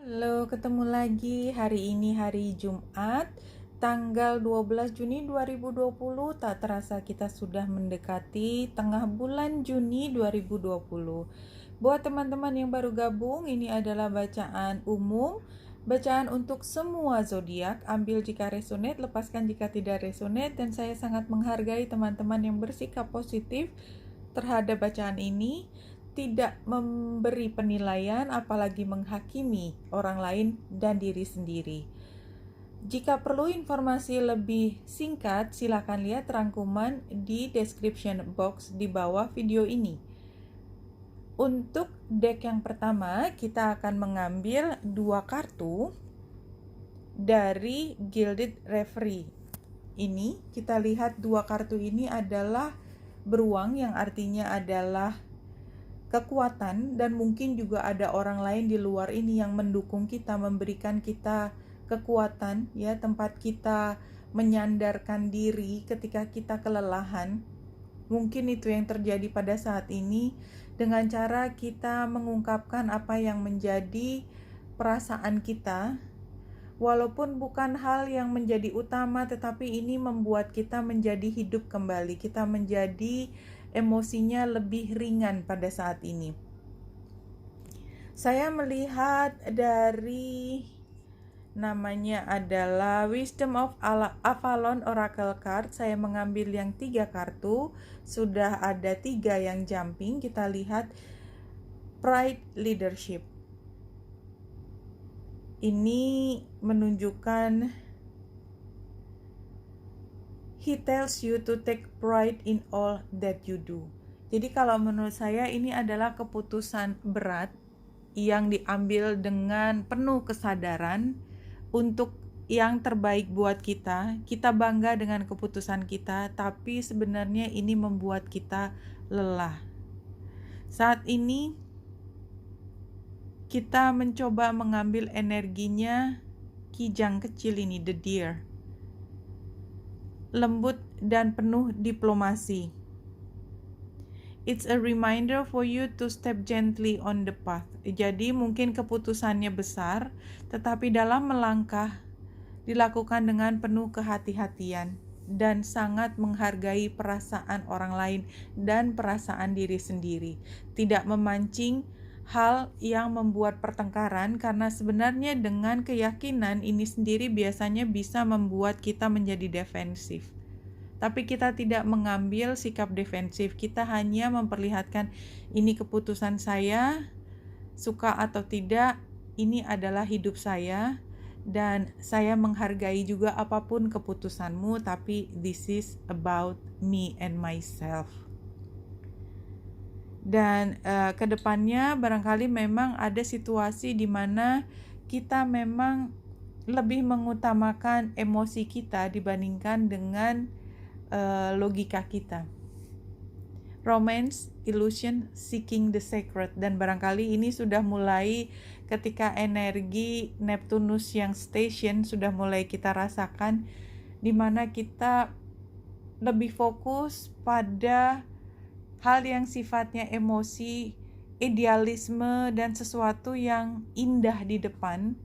Halo, ketemu lagi. Hari ini hari Jumat, tanggal 12 Juni 2020. Tak terasa kita sudah mendekati tengah bulan Juni 2020. Buat teman-teman yang baru gabung, ini adalah bacaan umum, bacaan untuk semua zodiak. Ambil jika resonate, lepaskan jika tidak resonate, dan saya sangat menghargai teman-teman yang bersikap positif terhadap bacaan ini, tidak memberi penilaian apalagi menghakimi orang lain dan diri sendiri. Jika perlu informasi lebih singkat, silakan lihat rangkuman di description box di bawah video ini. Untuk deck yang pertama, kita akan mengambil 2 kartu dari Gilded Reverie. Ini kita lihat 2 kartu ini adalah beruang, yang artinya adalah kekuatan, dan mungkin juga ada orang lain di luar ini yang mendukung kita, memberikan kita kekuatan, ya, tempat kita menyandarkan diri ketika kita kelelahan. Mungkin itu yang terjadi pada saat ini dengan cara kita mengungkapkan apa yang menjadi perasaan kita. Walaupun bukan hal yang menjadi utama, tetapi ini membuat kita menjadi hidup kembali. Kita menjadi emosinya lebih ringan pada saat ini. Saya melihat dari namanya adalah Wisdom of Avalon Oracle Card. Saya mengambil yang 3 kartu. Sudah ada 3 yang jumping. Kita lihat Pride Leadership. Ini menunjukkan He tells you to take pride in all that you do. Jadi kalau menurut saya ini adalah keputusan berat yang diambil dengan penuh kesadaran untuk yang terbaik buat kita. Kita bangga dengan keputusan kita, tapi sebenarnya ini membuat kita lelah. Saat ini kita mencoba mengambil energinya kijang kecil ini, the deer. Lembut dan penuh diplomasi. It's a reminder for you to step gently on the path. Jadi mungkin keputusannya besar, tetapi dalam melangkah dilakukan dengan penuh kehati-hatian dan sangat menghargai perasaan orang lain dan perasaan diri sendiri. Tidak memancing hal yang membuat pertengkaran, karena sebenarnya dengan keyakinan ini sendiri biasanya bisa membuat kita menjadi defensif. Tapi kita tidak mengambil sikap defensif, kita hanya memperlihatkan ini keputusan saya, suka atau tidak, ini adalah hidup saya, dan saya menghargai juga apapun keputusanmu, tapi this is about me and myself. Dan kedepannya barangkali memang ada situasi di mana kita memang lebih mengutamakan emosi kita dibandingkan dengan logika kita. Romance, illusion, seeking the sacred. Dan barangkali ini sudah mulai ketika energi Neptunus yang station sudah mulai kita rasakan, di mana kita lebih fokus pada hal yang sifatnya emosi, idealisme, dan sesuatu yang indah di depan,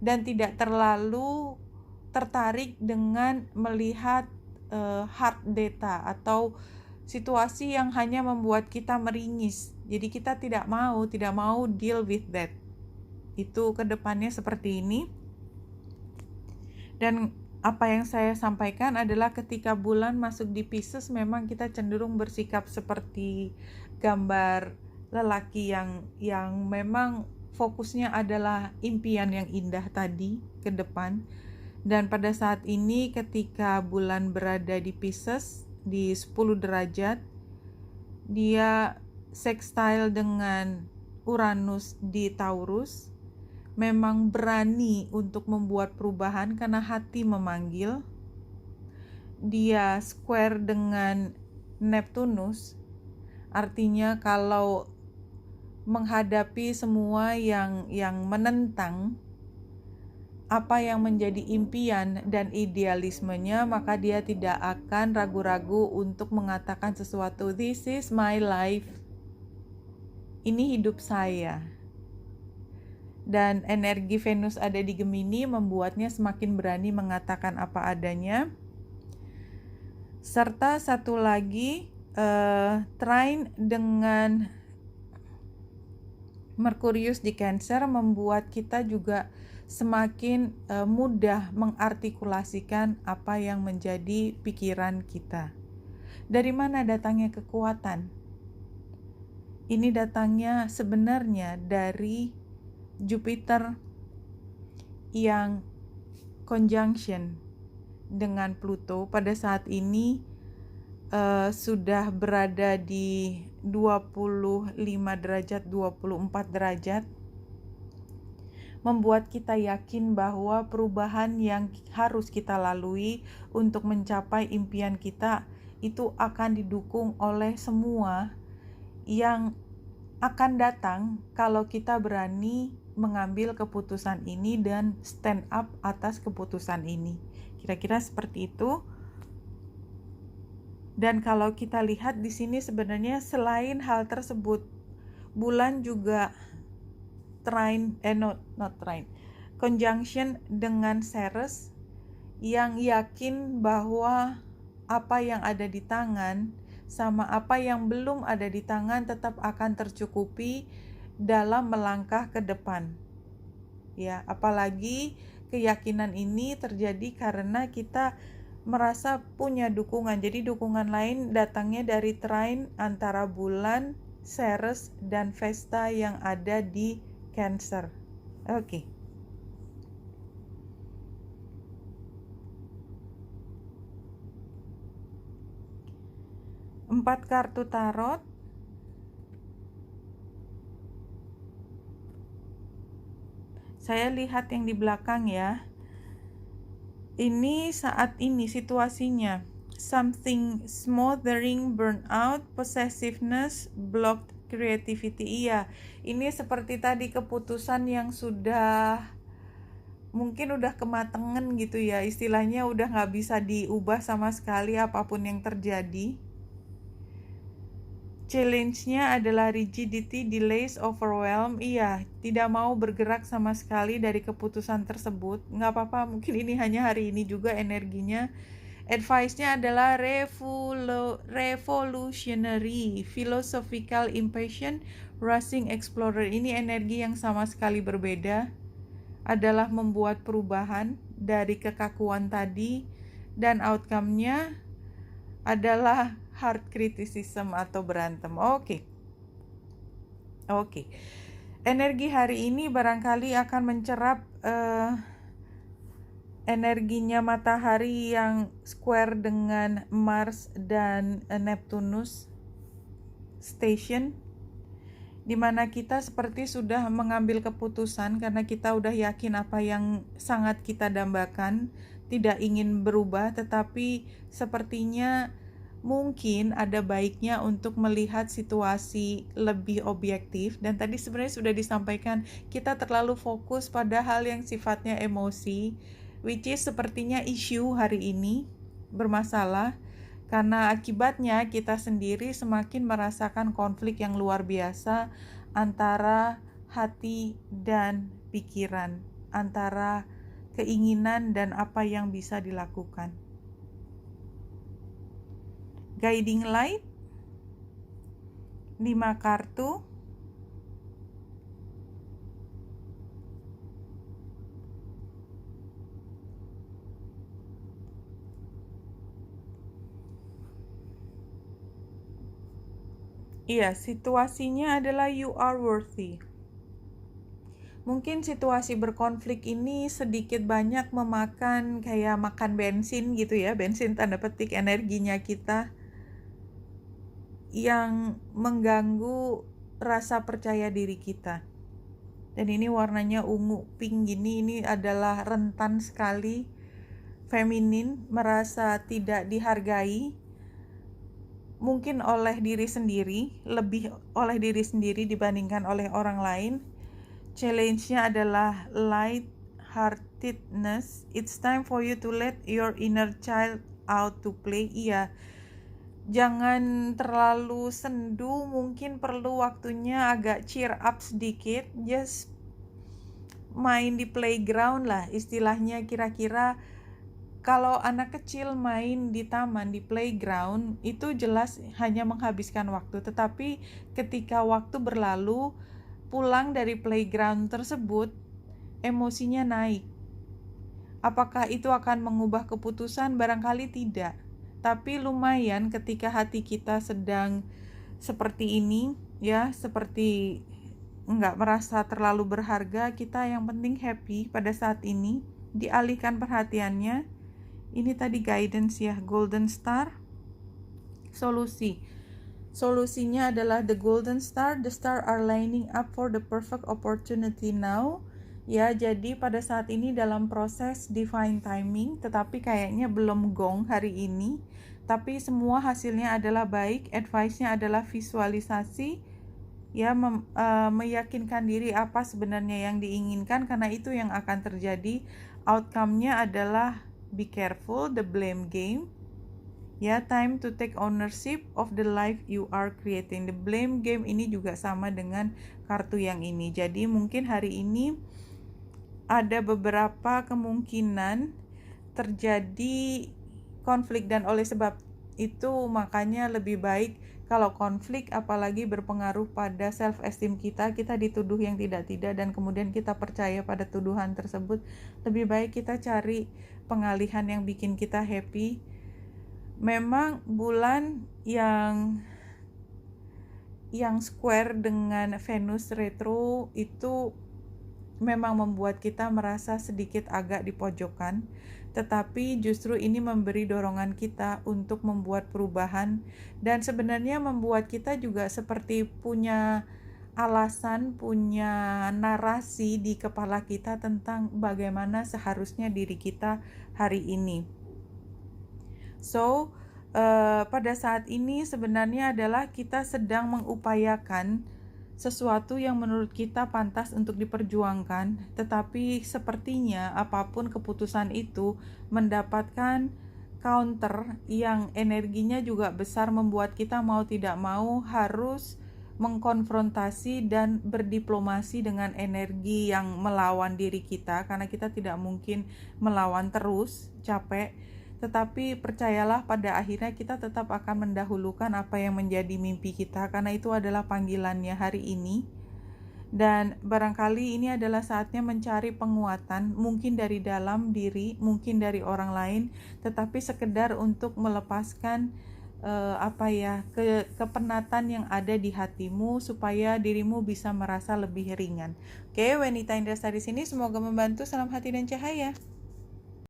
dan tidak terlalu tertarik dengan melihat hard data atau situasi yang hanya membuat kita meringis. Jadi kita tidak mau deal with that. Itu kedepannya seperti ini. Dan apa yang saya sampaikan adalah ketika bulan masuk di Pisces, memang kita cenderung bersikap seperti gambar lelaki yang memang fokusnya adalah impian yang indah tadi ke depan. Dan pada saat ini ketika bulan berada di Pisces di 10 derajat, dia sextile dengan Uranus di Taurus, memang berani untuk membuat perubahan karena hati memanggil. Dia square dengan Neptunus, artinya kalau menghadapi semua yang menentang apa yang menjadi impian dan idealismenya, maka dia tidak akan ragu-ragu untuk mengatakan sesuatu, this is my life, ini hidup saya. Dan energi Venus ada di Gemini membuatnya semakin berani mengatakan apa adanya. Serta satu lagi, trine dengan Merkurius di Cancer membuat kita juga semakin mudah mengartikulasikan apa yang menjadi pikiran kita. Dari mana datangnya kekuatan? Ini datangnya sebenarnya dari Jupiter yang conjunction dengan Pluto pada saat ini sudah berada di 25 derajat, 24 derajat, membuat kita yakin bahwa perubahan yang harus kita lalui untuk mencapai impian kita itu akan didukung oleh semua yang akan datang kalau kita berani mengambil keputusan ini dan stand up atas keputusan ini. Kira-kira seperti itu. Dan kalau kita lihat di sini sebenarnya selain hal tersebut, bulan juga conjunction dengan Ceres yang yakin bahwa apa yang ada di tangan sama apa yang belum ada di tangan tetap akan tercukupi dalam melangkah ke depan. Ya, apalagi keyakinan ini terjadi karena kita merasa punya dukungan. Jadi dukungan lain datangnya dari trine antara bulan, Ceres, dan Vesta yang ada di Cancer. Oke. Empat kartu tarot. Saya lihat yang di belakang ya. Ini saat ini situasinya. Something smothering, burnout, possessiveness, blocked creativity. Iya, ini seperti tadi keputusan yang mungkin udah kematangan gitu ya. Istilahnya udah gak bisa diubah sama sekali apapun yang terjadi. Challenge-nya adalah rigidity, delays, overwhelm. Iya, tidak mau bergerak sama sekali dari keputusan tersebut. Nggak apa-apa, mungkin ini hanya hari ini juga energinya. Advice-nya adalah revolutionary, philosophical, impatient, rushing, explorer. Ini energi yang sama sekali berbeda. Adalah membuat perubahan dari kekakuan tadi. Dan outcome-nya adalah hard criticism atau berantem. Oke. Energi hari ini barangkali akan mencerap energinya matahari yang square dengan Mars dan Neptunus station, di mana kita seperti sudah mengambil keputusan karena kita udah yakin apa yang sangat kita dambakan, tidak ingin berubah, tetapi sepertinya mungkin ada baiknya untuk melihat situasi lebih objektif. Dan tadi sebenarnya sudah disampaikan, kita terlalu fokus pada hal yang sifatnya emosi, which is sepertinya isu hari ini bermasalah, karena akibatnya kita sendiri semakin merasakan konflik yang luar biasa antara hati dan pikiran, antara keinginan dan apa yang bisa dilakukan. Guiding light, 5 kartu. Iya, situasinya adalah you are worthy. Mungkin situasi berkonflik ini sedikit banyak memakan kayak makan bensin gitu ya, bensin tanda petik energinya kita, yang mengganggu rasa percaya diri kita. Dan ini warnanya ungu pink gini, ini adalah rentan sekali, feminin, merasa tidak dihargai, mungkin oleh diri sendiri, lebih oleh diri sendiri dibandingkan oleh orang lain. Challenge-nya adalah light-heartedness. It's time for you to let your inner child out to play. Iya, jangan terlalu sendu, mungkin perlu waktunya agak cheer up sedikit. Just main di playground lah istilahnya. Kira-kira kalau anak kecil main di taman, di playground, itu jelas hanya menghabiskan waktu. Tetapi ketika waktu berlalu, pulang dari playground tersebut, emosinya naik. Apakah itu akan mengubah keputusan? Barangkali tidak. Tapi lumayan ketika hati kita sedang seperti ini, ya, seperti nggak merasa terlalu berharga, kita yang penting happy pada saat ini, dialihkan perhatiannya. Ini tadi guidance ya, golden star. Solusinya adalah the golden star. The star are lining up for the perfect opportunity now. Ya, jadi pada saat ini dalam proses divine timing, tetapi kayaknya belum gong hari ini. Tapi semua hasilnya adalah baik. Advice-nya adalah visualisasi, ya, meyakinkan diri apa sebenarnya yang diinginkan, karena itu yang akan terjadi. Outcome-nya adalah be careful, the blame game. Ya, time to take ownership of the life you are creating. The blame game ini juga sama dengan kartu yang ini. Jadi mungkin hari ini ada beberapa kemungkinan terjadi konflik, dan oleh sebab itu makanya lebih baik kalau konflik apalagi berpengaruh pada self esteem kita dituduh yang tidak-tidak dan kemudian kita percaya pada tuduhan tersebut, lebih baik kita cari pengalihan yang bikin kita happy. Memang bulan yang square dengan Venus retro itu memang membuat kita merasa sedikit agak di pojokan, tetapi justru ini memberi dorongan kita untuk membuat perubahan, dan sebenarnya membuat kita juga seperti punya alasan, punya narasi di kepala kita tentang bagaimana seharusnya diri kita hari ini. So, pada saat ini sebenarnya adalah kita sedang mengupayakan sesuatu yang menurut kita pantas untuk diperjuangkan, tetapi sepertinya apapun keputusan itu mendapatkan counter yang energinya juga besar, membuat kita mau tidak mau harus mengkonfrontasi dan berdiplomasi dengan energi yang melawan diri kita, karena kita tidak mungkin melawan terus, capek. Tetapi percayalah, pada akhirnya kita tetap akan mendahulukan apa yang menjadi mimpi kita, karena itu adalah panggilannya hari ini. Dan barangkali ini adalah saatnya mencari penguatan, mungkin dari dalam diri, mungkin dari orang lain, tetapi sekedar untuk melepaskan kepenatan yang ada di hatimu supaya dirimu bisa merasa lebih ringan. Oke, Wanita Indrasari di sini, semoga membantu. Salam hati dan cahaya.